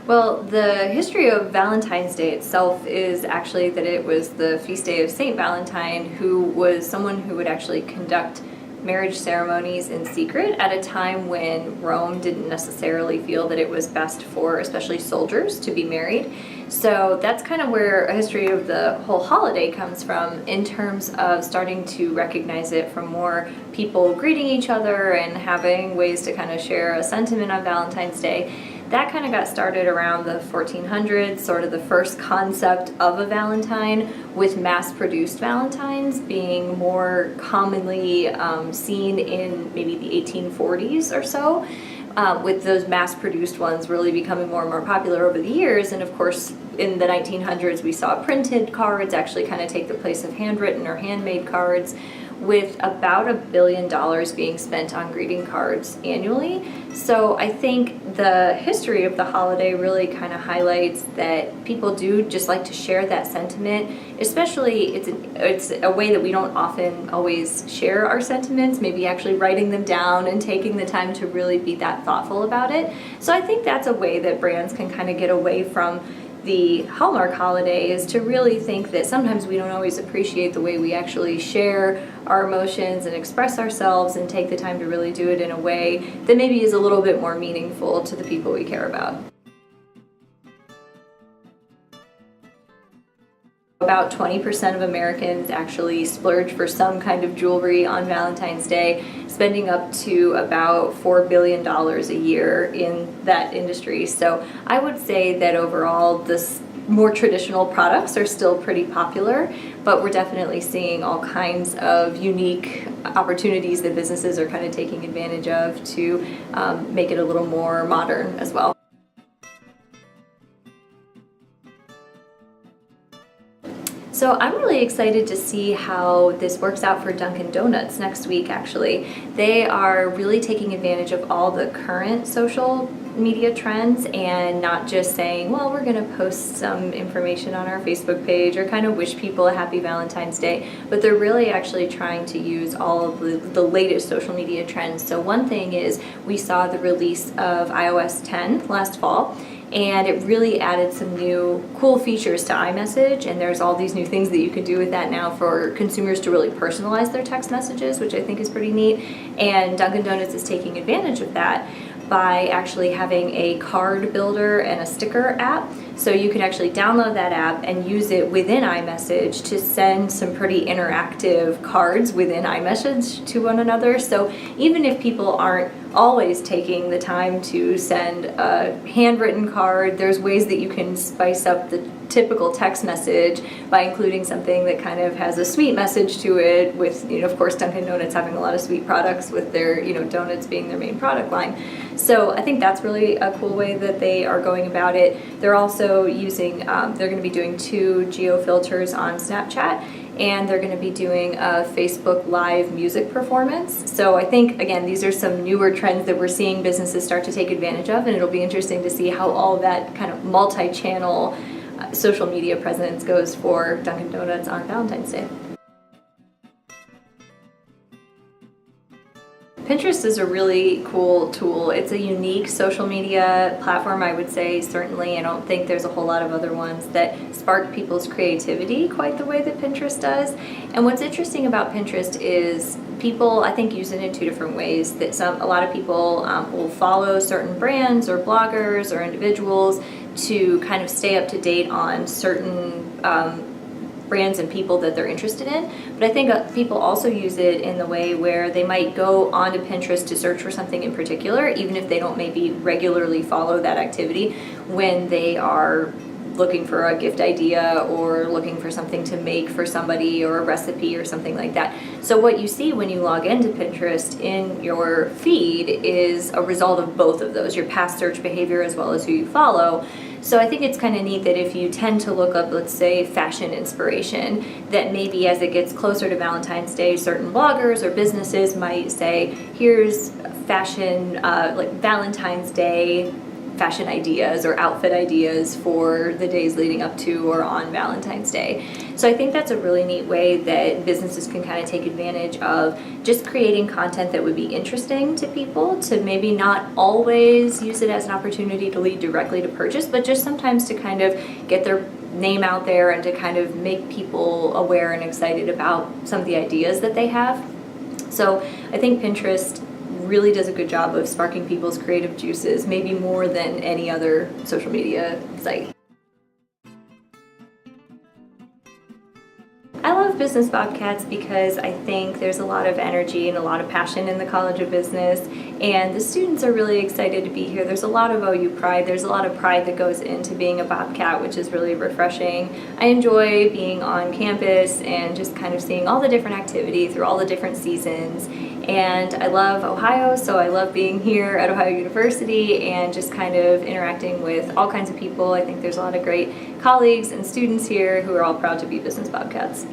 Well, the history of Valentine's Day itself is actually that it was the feast day of Saint Valentine, who was someone who would actually conduct marriage ceremonies in secret at a time when Rome didn't necessarily feel that it was best for especially soldiers to be married. So that's kind of where a history of the whole holiday comes from, in terms of starting to recognize it from more people greeting each other and having ways to kind of share a sentiment on Valentine's Day. That kind of got started around the 1400s, sort of the first concept of a Valentine, with mass-produced Valentines being more commonly seen in maybe the 1840s or so, with those mass-produced ones really becoming more and more popular over the years. And of course, in the 1900s, we saw printed cards actually kind of take the place of handwritten or handmade cards, with about $1 billion being spent on greeting cards annually. So I think the history of the holiday really kind of highlights that people do just like to share that sentiment, especially it's a way that we don't often always share our sentiments, maybe actually writing them down and taking the time to really be that thoughtful about it. So I think that's a way that brands can kind of get away from the Hallmark holiday, is to really think that sometimes we don't always appreciate the way we actually share our emotions and express ourselves, and take the time to really do it in a way that maybe is a little bit more meaningful to the people we care about. About 20% of Americans actually splurge for some kind of jewelry on Valentine's Day, spending up to about $4 billion a year in that industry. So I would say that overall, the more traditional products are still pretty popular, but we're definitely seeing all kinds of unique opportunities that businesses are kind of taking advantage of to make it a little more modern as well. So I'm really excited to see how this works out for Dunkin' Donuts next week, actually. They are really taking advantage of all the current social media trends, and not just saying, well, we're going to post some information on our Facebook page or kind of wish people a happy Valentine's Day, but they're really actually trying to use all of the latest social media trends. So one thing is, we saw the release of iOS 10 last fall, and it really added some new cool features to iMessage, and there's all these new things that you can do with that now for consumers to really personalize their text messages, which I think is pretty neat. And Dunkin' Donuts is taking advantage of that by actually having a card builder and a sticker app. So you can actually download that app and use it within iMessage to send some pretty interactive cards within iMessage to one another. So even if people aren't always taking the time to send a handwritten card, there's ways that you can spice up the typical text message by including something that kind of has a sweet message to it, with, of course, Dunkin' Donuts having a lot of sweet products with their, donuts being their main product line. So I think that's really a cool way that they are going about it. They're also using, they're going to be doing 2 geo filters on Snapchat, and they're going to be doing a Facebook Live music performance. So I think, again, these are some newer trends that we're seeing businesses start to take advantage of, and it'll be interesting to see how all that kind of multi-channel social media presence goes for Dunkin' Donuts on Valentine's Day. Pinterest is a really cool tool. It's a unique social media platform, I would say, certainly. I don't think there's a whole lot of other ones that spark people's creativity quite the way that Pinterest does. And what's interesting about Pinterest is people, I think, use it in 2 different ways. That a lot of people will follow certain brands or bloggers or individuals to kind of stay up to date on certain brands and people that they're interested in. But I think people also use it in the way where they might go onto Pinterest to search for something in particular, even if they don't maybe regularly follow that activity, when they are looking for a gift idea or looking for something to make for somebody, or a recipe or something like that. So what you see when you log into Pinterest in your feed is a result of both of those, your past search behavior as well as who you follow. So I think it's kind of neat that if you tend to look up, let's say, fashion inspiration, that maybe as it gets closer to Valentine's Day, certain bloggers or businesses might say, here's fashion, like Valentine's Day fashion ideas or outfit ideas for the days leading up to or on Valentine's Day. So I think that's a really neat way that businesses can kind of take advantage of just creating content that would be interesting to people, to maybe not always use it as an opportunity to lead directly to purchase, but just sometimes to kind of get their name out there and to kind of make people aware and excited about some of the ideas that they have. So I think Pinterest really does a good job of sparking people's creative juices, maybe more than any other social media site. I love Business Bobcats because I think there's a lot of energy and a lot of passion in the College of Business, and the students are really excited to be here. There's a lot of OU pride. There's a lot of pride that goes into being a Bobcat, which is really refreshing. I enjoy being on campus and just kind of seeing all the different activity through all the different seasons. And I love Ohio, so I love being here at Ohio University and just kind of interacting with all kinds of people. I think there's a lot of great colleagues and students here who are all proud to be Business Bobcats.